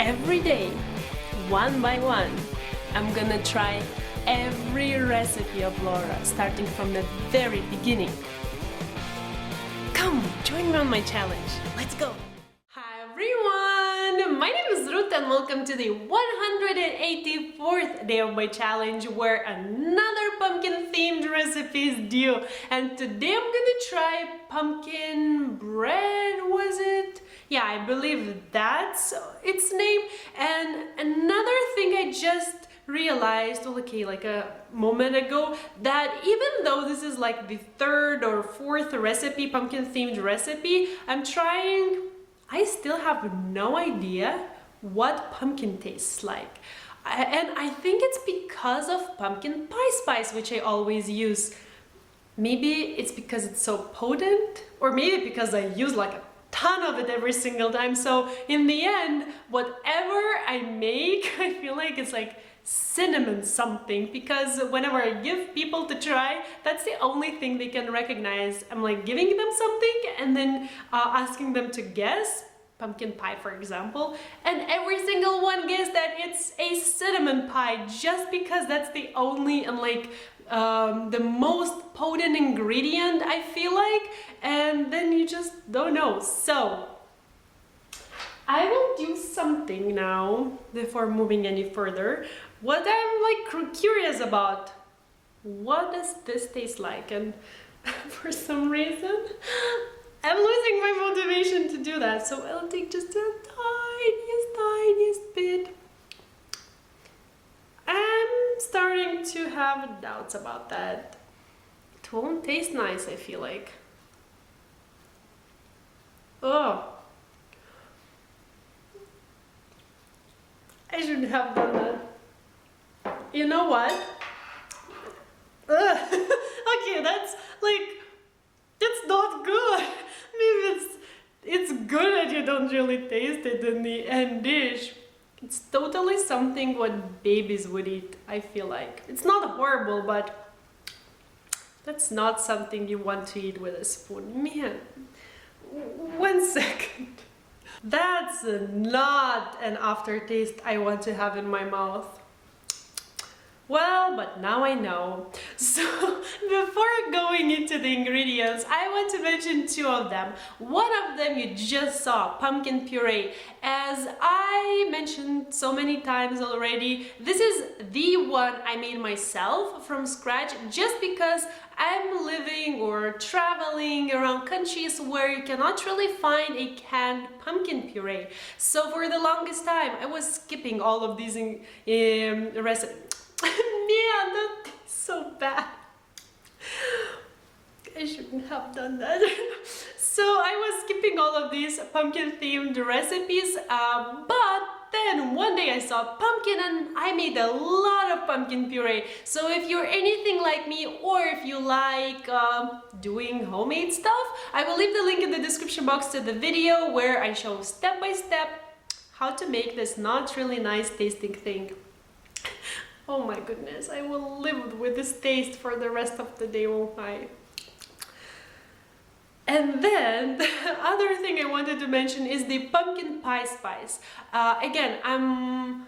every day, one by one, I'm gonna try every recipe of Laura, starting from the very beginning. Come, join me on my challenge. Let's go! Hi everyone! My name is Ruta and welcome to the 184th day of my challenge where another pumpkin themed recipe is due. And today I'm gonna try pumpkin bread, was it? Yeah, I believe that's its name. And another thing I just realized, okay, like a moment ago, that even though this is like the third or fourth recipe, pumpkin themed recipe, I still have no idea what pumpkin tastes like. And I think it's because of pumpkin pie spice, which I always use. Maybe it's because it's so potent, or maybe because I use like a ton of it every single time. So in the end, whatever I make, I feel like it's like cinnamon something, because whenever I give people to try, that's the only thing they can recognize. I'm like giving them something and then asking them to guess, pumpkin pie for example, and every single one guessed that it's a cinnamon pie, just because that's the only and like the most potent ingredient, I feel like, and then you just don't know. So I will do something now before moving any further. What I'm like curious about, what does this taste like? And for some reason, I'm losing my motivation to do that. So I'll take just the tiniest bit. I'm starting to have doubts about that. It won't taste nice, I feel like. Oh. I shouldn't have done that. You know what? Okay, that's not good. Maybe it's good that you don't really taste it in the end dish. It's totally something what babies would eat, I feel like. It's not horrible, but that's not something you want to eat with a spoon. Man, 1 second. That's not an aftertaste I want to have in my mouth. Well, but now I know. So before going into the ingredients, I want to mention two of them. One of them you just saw, pumpkin puree. As I mentioned so many times already, this is the one I made myself from scratch, just because I'm living or traveling around countries where you cannot really find a canned pumpkin puree. So for the longest time, I was skipping all of these recipes. Man, that tastes so bad. I shouldn't have done that. So I was skipping all of these pumpkin themed recipes, but then one day I saw pumpkin and I made a lot of pumpkin puree. So if you're anything like me, or if you like doing homemade stuff, I will leave the link in the description box to the video where I show step by step how to make this not really nice tasting thing. Oh my goodness, I will live with this taste for the rest of the day, won't I? And then the other thing I wanted to mention is the pumpkin pie spice. Again, I'm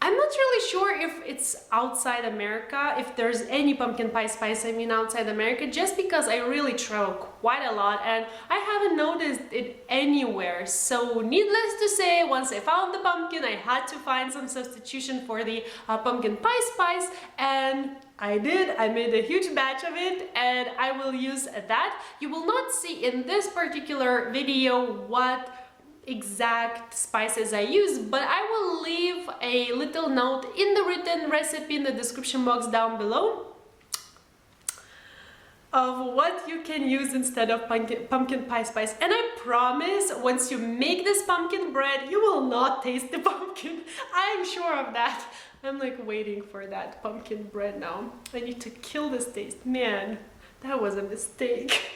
not really sure if it's outside America, if there's any pumpkin pie spice, outside America, just because I really travel quite a lot and I haven't noticed it anywhere. So needless to say, once I found the pumpkin, I had to find some substitution for the pumpkin pie spice, and I did. I made a huge batch of it and I will use that. You will not see in this particular video what exact spices I use, but I will leave a little note in the written recipe in the description box down below of what you can use instead of pumpkin pie spice. And I promise, once you make this pumpkin bread, you will not taste the pumpkin. I'm sure of that. I'm like waiting for that pumpkin bread now. I need to kill this taste. Man, that was a mistake.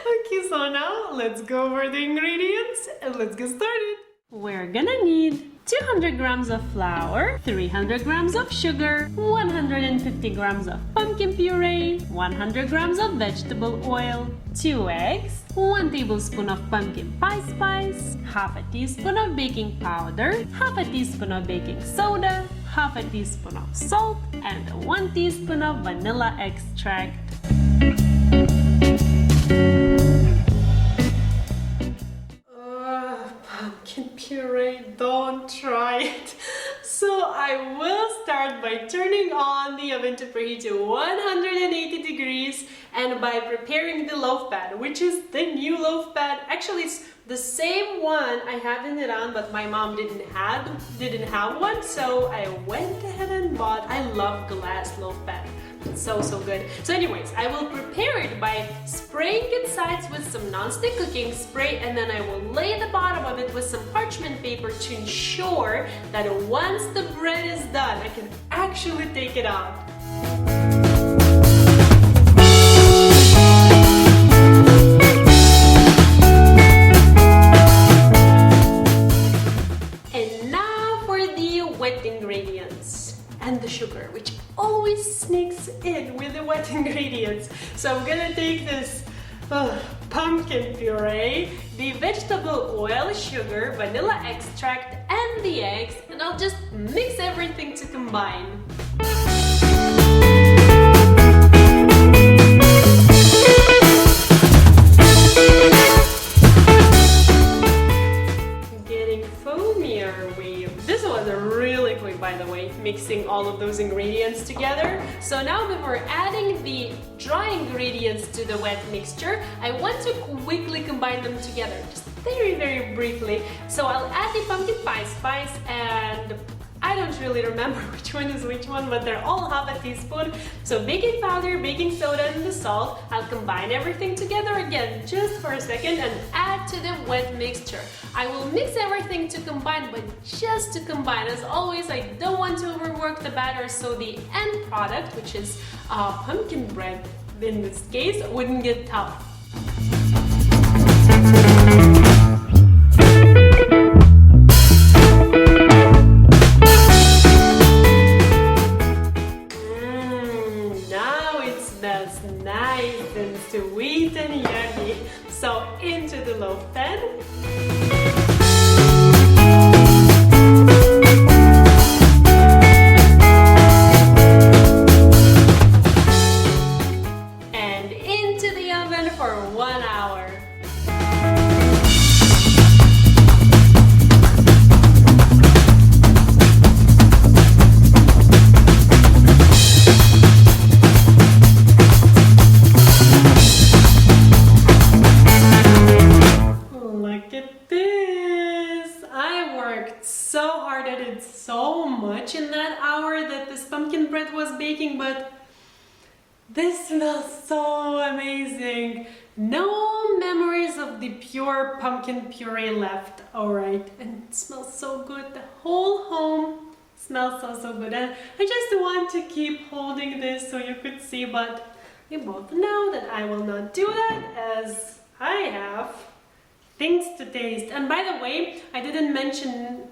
Okay, so now let's go over the ingredients and let's get started. We're gonna need 200 grams of flour, 300 grams of sugar, 150 grams of pumpkin puree, 100 grams of vegetable oil, 2 eggs, 1 tablespoon of pumpkin pie spice, half a teaspoon of baking powder, half a teaspoon of baking soda, half a teaspoon of salt, and 1 teaspoon of vanilla extract. Pumpkin puree, don't try it. So I will start by turning on the oven to preheat to 180 degrees and by preparing the loaf pad, which is the new loaf pad. Actually, it's the same one I have in Iran, but my mom didn't have one, so I went ahead and bought. I love glass loaf pad. It's so good. So anyways, I will prepare it by spraying its sides with some non-stick cooking spray, and then I will lay the bottom of it with some parchment paper to ensure that once the bread is done, I can actually take it out. And now for the wet ingredients and the sugar, which always sneaks in with the wet ingredients. So I'm gonna take this pumpkin puree, the vegetable oil, sugar, vanilla extract, and the eggs, and I'll just mix everything to combine. Getting foamier. This was really quick, by the way, mixing all of those ingredients together. So now before adding the dry ingredients to the wet mixture, I want to quickly combine them together, just very briefly. So I'll add the pumpkin pie spice, and I don't really remember which one is which one, but they're all half a teaspoon. So baking powder, baking soda, and the salt. I'll combine everything together again just for a second and add to the wet mixture. I will mix everything to combine, but just to combine. As always, I don't want to overwork the batter, so the end product, which is pumpkin bread in this case, wouldn't get tough. Now it smells nice and sweet and yummy. So into the loaf pan. And into the oven for 1 hour. Look at this! I worked so hard, I did so much in that hour that this pumpkin bread was baking, but this smells so amazing. No memories of the pure pumpkin puree left, alright? And it smells so good. The whole home smells so good. And I just want to keep holding this so you could see, but we both know that I will not do that as I have things to taste. And by the way, I didn't mention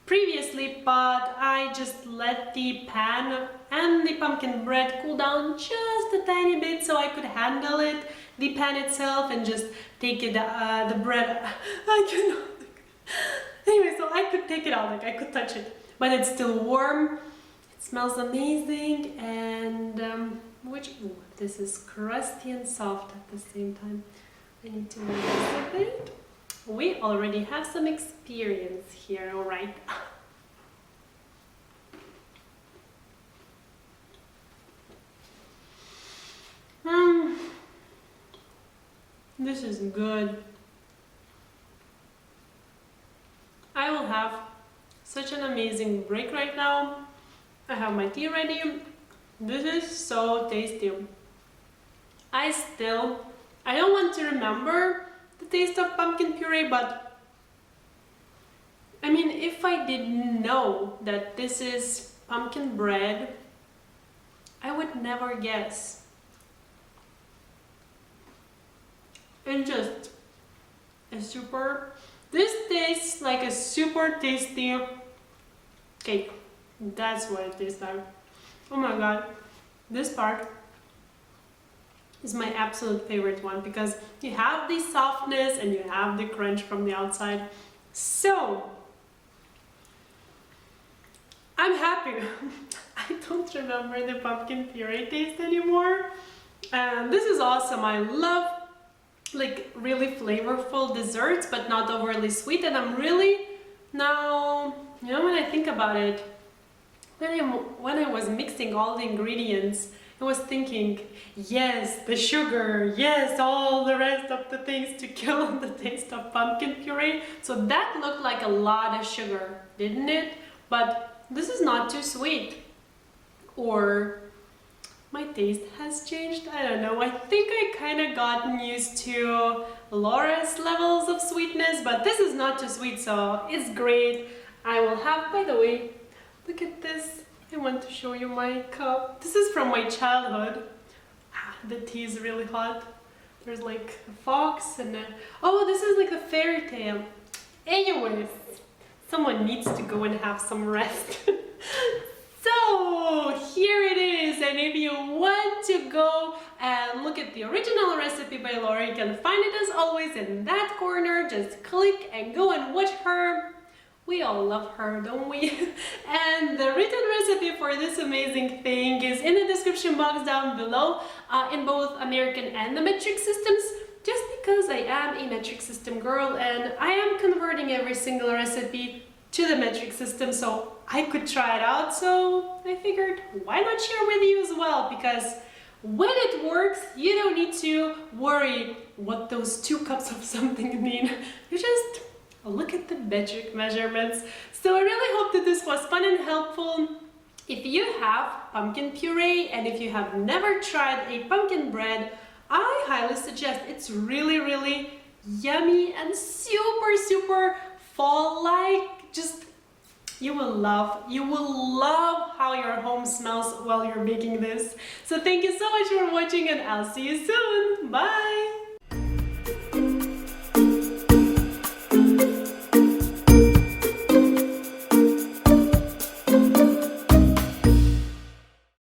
previously, but I just let the pan and the pumpkin bread cool down just a tiny bit so I could handle it, the pan itself, and just take it, the bread. I cannot. Anyway, so I could take it out, like I could touch it, but it's still warm. It smells amazing, and this is crusty and soft at the same time. I need to move this a bit. We already have some experience here, alright. This is good. I will have such an amazing break right now. I have my tea ready. This is so tasty. I don't want to remember the taste of pumpkin puree, but I mean, if I didn't know that this is pumpkin bread, I would never guess. And just this tastes like a super tasty cake. That's what it tastes like. Oh my god, this part is my absolute favorite one because you have the softness and you have the crunch from the outside. So I'm happy. I don't remember the pumpkin puree taste anymore. And this is awesome. I love like really flavorful desserts, but not overly sweet. And I'm really now, you know, when I think about it, when I was mixing all the ingredients, I was thinking, yes, the sugar, yes, all the rest of the things to kill the taste of pumpkin puree. So that looked like a lot of sugar, didn't it? But this is not too sweet. Or my taste has changed, I don't know. I think I kind of gotten used to Laura's levels of sweetness, but this is not too sweet, so it's great. I will have, by the way, look at this. I want to show you my cup. This is from my childhood. The tea is really hot. There's like a fox and oh, this is like a fairy tale. Anyways, someone needs to go and have some rest. So here it is, and if you want to go and look at the original recipe by Laura, you can find it as always in that corner. Just click and go and watch her. We all love her, don't we? And the written recipe for this amazing thing is in the description box down below, in both American and the metric systems, just because I am a metric system girl and I am converting every single recipe to the metric system so I could try it out. So I figured, why not share with you as well? Because when it works, you don't need to worry what those 2 cups of something mean. You just look at the metric measurements. So I really hope that this was fun and helpful. If you have pumpkin puree and if you have never tried a pumpkin bread, I highly suggest. It's really, really yummy and super, super fall-like. Just you will love how your home smells while you're making this. So thank you so much for watching and I'll see you soon. Bye!